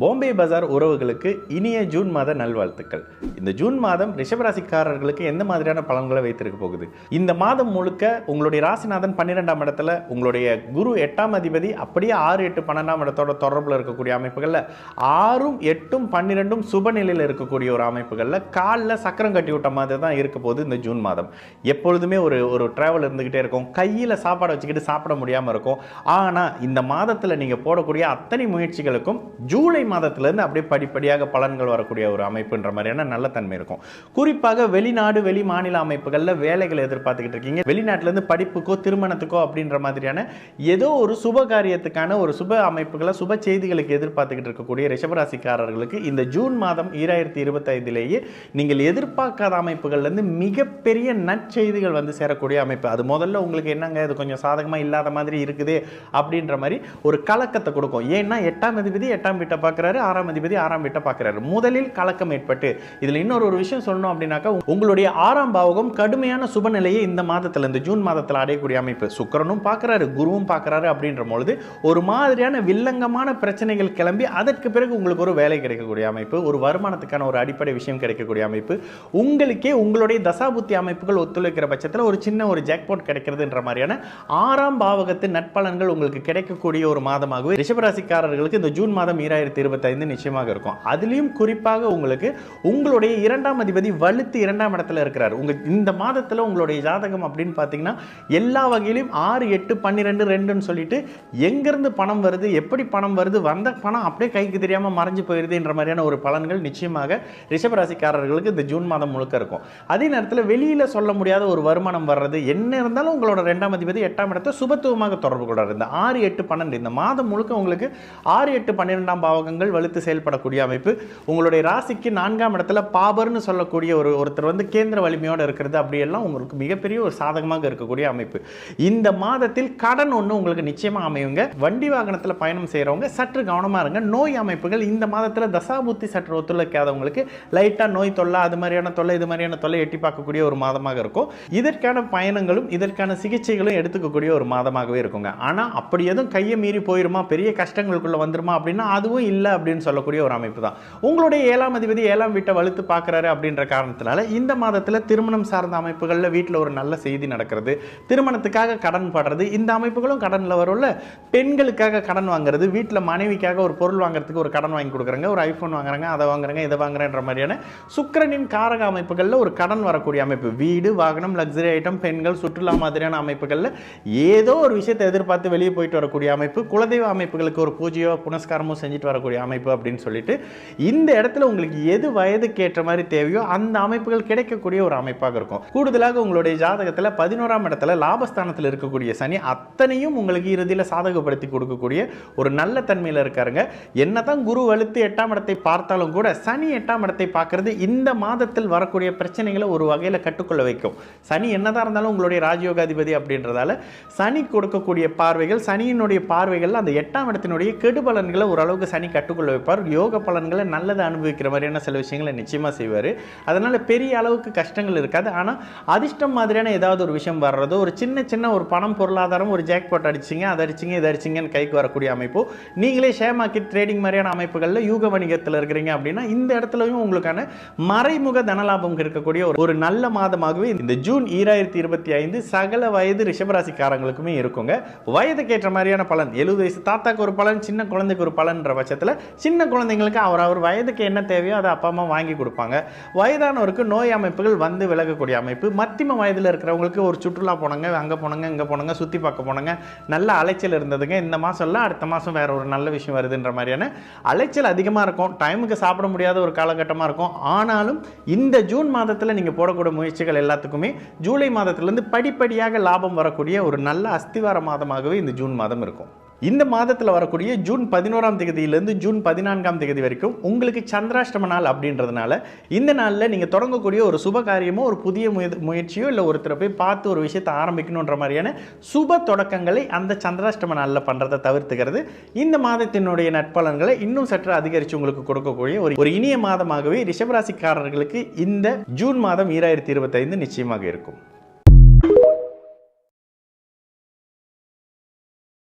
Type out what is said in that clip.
பாம்பே பஜார் உறவுகளுக்கு இனிய ஜூன் மாத நல்வாழ்த்துக்கள். இந்த ஜூன் மாதம் ரிஷபராசிக்காரர்களுக்கு எந்த மாதிரியான பலன்களை வைத்திருக்க போகுது? இந்த மாதம் முழுக்க உங்களுடைய ராசிநாதன் 12ஆம் இடத்துல, உங்களுடைய குரு 8ஆம் அதிபதி அப்படியே 6, 8, 12ஆம் இடத்தோட தொடர்பில் இருக்கக்கூடிய அமைப்புகளில் 6, 8, 12 சுப நிலையில் இருக்கக்கூடிய ஒரு அமைப்புகளில் காலில் சக்கரம் கட்டி விட்ட மாதிரி தான் இருக்க போகுது இந்த ஜூன் மாதம். எப்பொழுதுமே ஒரு ட்ராவல் இருந்துகிட்டே இருக்கும், கையில் சாப்பாடு வச்சுக்கிட்டு சாப்பிட முடியாமல் இருக்கும். ஆனால் இந்த மாதத்தில் நீங்கள் போடக்கூடிய அத்தனை முயற்சிகளுக்கும் ஜூலை மாதத்திலிருந்து அப்படியே படிப்படியாக பலன்கள் வரக்கூடிய ஒரு அமைப்புன்ற மாதிரியான நல்ல தன்மை இருக்கும். குறிப்பாக வெளிநாடு வெளி மாநில அமைப்புகளில் வேலைகளை எதிர்பார்த்துக்கிட்டு இருக்கீங்க, வெளிநாட்டிலேருந்து படிப்புக்கோ திருமணத்துக்கோ அப்படின்ற மாதிரியான ஏதோ ஒரு சுப காரியத்துக்கான ஒரு சுப அமைப்புகளை சுப செய்திகளுக்கு எதிர்பார்த்துக்கிட்டு இருக்கக்கூடிய ரிஷபராசிக்காரர்களுக்கு இந்த ஜூன் மாதம் 2025லேயே நீங்கள் எதிர்பார்க்காத அமைப்புகள்லேருந்து மிகப்பெரிய நற்செய்திகள் வந்து சேரக்கூடிய அமைப்பு. அது முதல்ல உங்களுக்கு என்னங்க இது கொஞ்சம் சாதகமாக இல்லாத மாதிரி இருக்குது அப்படின்ற மாதிரி ஒரு கலக்கத்தை கொடுக்கும். ஏன்னா 8ஆம் அதிபதி 8ஆம் வீட்டை பார்க்குறாரு, 6ஆம் அதிபதி 6ஆம் வீட்டை பார்க்குறாரு. முதலில் கலக்கம் ஏற்பட்டு இதில் இன்னொரு விஷயம் சொல்லணும் அப்படின்னாக்கா, உங்களுடைய 6ஆம் பாவகம் கடுமையான சுபநிலையை இந்த மாதத்தில் இந்த ஜூன் மாதத்தில் அடையக்கூடிய அமைப்பு. சுக்கிரனும் பார்க்குறாரு, குருவும் பார்க்குறாரு. அப்படின்ற பொழுது ஒரு மாதிரியான வில்லங்கமான பிரச்சனைகள் கிளம்பி அதற்கு பிறகு உங்களுக்கு ஒரு வேலை கிடைக்கக்கூடிய அமைப்பு, ஒரு வருமானத்துக்கான ஒரு அடிப்படை விஷயம் கிடைக்கக்கூடிய அமைப்பு, உங்களுக்கே உங்களுடைய தசாபுத்தி அமைப்புகள் ஒத்துழைக்கிற பட்சத்தில் ஒரு சின்ன ஒரு ஜாக்பாட் கிடைக்கிறதுன்ற மாதிரியான 6ஆம் பாவகத்தின் நட்பலன்கள் உங்களுக்கு கிடைக்கக்கூடிய ஒரு மாதமாகவே ரிஷபராசிக்காரர்களுக்கு இந்த ஜூன் மாதம் 2025 நிச்சயமாக இருக்கும். அதிலும் குறிப்பாக உங்களுக்கு உங்களுடைய 2ஆம் அதிபதி வலுத்து 2ஆம் இடத்துல இருக்கிறார். இந்த மாதத்தில் உங்களுடைய ஜாதகம் அப்படின்னு பார்த்தீங்கன்னா எல்லா வகையிலும் 6, 8, 12, 2ன்னு சொல்லிட்டு எங்கிருந்து பணம் வருது, எப்படி பணம் வருது, வந்த பணம் அப்படியே கைக்கு தெரியாமல் மறைஞ்சு போயிருது என்ற மாதிரியான ஒரு பலன்கள் நிச்சயமாக ரிஷபராசிக்காரர்களுக்கு இந்த ஜூன் மாதம் முழுக்க இருக்கும். அதே நேரத்தில் வெளியில் சொல்ல முடியாத ஒரு வருமானம் வர்றது, என்ன இருந்தாலும் உங்களோட 2ஆம் அதிபதி 8ஆம் இடத்தை சுபத்துவமாக தொடர்பு கொள்றாரு. இந்த 6, 8, 12 இந்த மாதம் முழுக்க உங்களுக்கு 6, 8, 12ஆம் பாவகங்கள் வலுத்து செயல்படக்கூடிய அமைப்பு. உங்களுடைய ராசிக்கு 4ஆம் இடத்துல பாபர்னு சொல்லக்கூடிய ஒருத்தர் வந்து கேந்திர வலிமையோடு இருக்கிறது, அப்படியெல்லாம் உங்களுக்கு மிகப்பெரிய ஒரு சாதகமாக இருக்கக்கூடிய அமைப்பு. இந்த மாதத்தில் கடன் ஒன்று உங்களுக்கு நிச்சயமாக அமையுங்க. வண்டி வாகனத்தில் பயணம் செய்கிறவங்க சற்று கவனமாக இருங்க. நோய் அமைப்புகள் இந்த மாதத்தில் தசாபுத்தி சற்று ஒத்துழைக்காதவங்களுக்கு லைட்டாக நோய் தொல்லை, அது மாதிரியான தொல்லை, இது மாதிரியான தொல்லை எட்டி பார்க்கக்கூடிய ஒரு மாதமாக இருக்கும். இதற்கான பயணங்களும் இதற்கான சிகிச்சைகளும் எடுத்துக்கக்கூடிய ஒரு மாதமாகவே இருக்குங்க. ஆனால் அப்படி எதுவும் கையை மீறி போயிருமா, பெரிய கஷ்டங்களுக்குள்ள வந்துருமா அப்படின்னா அதுவும் இல்லை அப்படின்னு சொல்லக்கூடிய ஒரு அமைப்பு தான். உங்களுடைய 7ஆம் அதிபதி 7ஆம் வீட்டை வலுத்து பார்க்குறாரு அப்படின்ற காரணத்தினால இந்த மாதத்தில் திருமணம் சார்ந்த அமைப்புகளில் வீட்டில் ஒரு நல்ல செய்தி நடக்கிறது, திருமணத்துக்காக கடன் படுறது, இந்த அமைப்புகளும் கடனில் வரும்ல. பெண்களுக்காக கடன் வாங்குறது, வீட்டில் மனைவிக்காக ஒரு பொருள் வாங்குறதுக்கு ஒரு கடன் வாங்கி கொடுக்குறாங்க, ஒரு ஐஃபோன் வாங்குறாங்க, அதை வாங்குறாங்க, இதை வாங்குறேன்ற மாதிரியான சுக்கிரனின் காரக அமைப்புகளில் ஒரு கடன் வரக்கூடிய அமைப்பு. வீடு வாகனம் லக்ஸரி ஐட்டம் பெண்கள் சுற்றுலா மாதிரியான அமைப்புகளில் ஏதோ ஒரு விஷயத்தை எதிர்பார்த்து வெளியே போயிட்டு வரக்கூடிய அமைப்பு, குலதெய்வ அமைப்புகளுக்கு ஒரு பூஜையோ புனஸ்காரமோ செஞ்சுட்டு வரக்கூடிய அமைப்பு அப்படின்னு சொல்லிட்டு இந்த இடத்துல உங்களுக்கு எது வயதுக்கு ஏற்ற மாதிரி தேவையோ அந்த அமைப்புகள் கிடைக்கக்கூடிய ஒரு அமைப்பாக இருக்கும். கூடுதலாக உங்களுடைய ஜாதகத்தில் 11ஆம் இடத்துல லாபஸ்தானத்தில் இருக்கக்கூடிய சனி அத்தனையும் உங்களுக்கு இறுதியில் சாதகப்படுத்தி கொடுக்கக்கூடிய ஒரு நல்ல தன்மையில் இருக்காருங்க. என்னதான் குரு வலுத்து 8ஆம் இடத்தை பார்த்தாலும் கூட சனி 8ஆம் இடத்தை பார்க்கறது இந்த மாதத்தில் வரக்கூடிய பிரச்சனைகளை ஒரு வகையில் கட்டுக்கொள்ள வைக்கும். சனி என்னதான் இருந்தாலும் உங்களுடைய ராஜயோகாதிபதி அப்படின்றதால சனி கொடுக்கக்கூடிய பார்வைகள், சனியினுடைய பார்வைகள் அந்த 8ஆம் இடத்தினுடைய கெடுபலன்களை ஓரளவுக்கு சனி கட்டுக்கொள்ள வைப்பார். யோக பலன்களை நல்லதை அனுபவிக்கிற மாதிரியான சில விஷயங்களை நிச்சயமாக செய்வார். அதனால் பெரிய அளவுக்கு கஷ்டங்கள் இருக்காது. ஆனால் அதிர்ஷ்டம் மாதிரியான ஏதாவது ஒரு விஷயம் வர்றதோ, ஒரு சின்ன ஒரு பணம் பொருளாதாரம், ஒரு ஜாக்பாட் அடிச்சிங்க, அதை அடிச்சிங்க, இதை அடிச்சிங்கன்னு கைக்கு வரக்கூடிய அமைப்போ, நீங்களே ஷேர் மார்க்கெட் ட்ரேடிங் மாதிரியான அமைப்புகளில் யூக வணிகத்தில் இருக்கிறீங்க அப்படின்னா இந்த இடத்துலையும் உங்களுக்கான மறைமுக தனலாபம் இருக்கக்கூடிய ஒரு நல்ல மாதமாகவே இந்த ஜூன் 2025 சகல வயது ரிஷபராசிக்காரங்களுக்குமே இருக்குங்க. வயதுக்கு ஏற்ற மாதிரியான பலன், 70 வயசு தாத்தாக்கு ஒரு பலன், சின்ன குழந்தைக்கு ஒரு பலன்ற பட்சத்தில் சின்ன குழந்தைங்களுக்கு அவர் வயதுக்கு என்ன தேவையோ அதை அப்பா அம்மா வாங்கி கொடுப்பாங்க. வயதானவருக்கு நோய் அமைப்புகள் வந்து விலகக்கூடிய அமைப்பு. மத்தியம வயதில் இருக்கிறவங்களுக்கு ஒரு சுற்றுலா போனாங்க, அங்கே போனாங்க, இங்கே போனாங்க, சுற்றி பார்க்க போனாங்க, நல்ல அலைச்சல் இருந்ததுங்க. இந்த மாதம்லாம் அடுத்த மாதம் வேற ஒரு நல்ல விஷயம் வருதுன்ற மாதிரியான அலைச்சல் அதிகமாக இருக்கும். டைமுக்கு சாப்பிட முடியாத ஒரு காலகட்டமாக இருக்கும். ஆனாலும் இந்த ஜூன் மாதத்தில் நீங்கள் போடக்கூடிய முயற்சிகள் எல்லாத்துக்குமே ஜூலை மாதத்திலிருந்து படிப்படியாக லாபம் வரக்கூடிய ஒரு நல்ல அஸ்திவார மாதமாகவே இந்த ஜூன் மாதம் இருக்கும். இந்த மாதத்தில் வரக்கூடிய ஜூன் 11ஆம் தேதியிலிருந்து ஜூன் 14ஆம் தேதி வரைக்கும் உங்களுக்கு சந்திராஷ்டம நாள் அப்படின்றதுனால இந்த நாளில் நீங்கள் தொடங்கக்கூடிய ஒரு சுப காரியமோ ஒரு புதிய முயற்சியோ இல்லை ஒருத்தரை போய் பார்த்து ஒரு விஷயத்தை ஆரம்பிக்கணுன்ற மாதிரியான சுப தொடக்கங்களை அந்த சந்திராஷ்டம நாளில் பண்ணுறதை தவிர்த்துக்கிறது இந்த மாதத்தினுடைய நட்பலன்களை இன்னும் சற்று அதிகரித்து உங்களுக்கு கொடுக்கக்கூடிய ஒரு இனிய மாதமாகவே ரிஷபராசிக்காரர்களுக்கு இந்த ஜூன் மாதம் 2025 நிச்சயமாக இருக்கும்.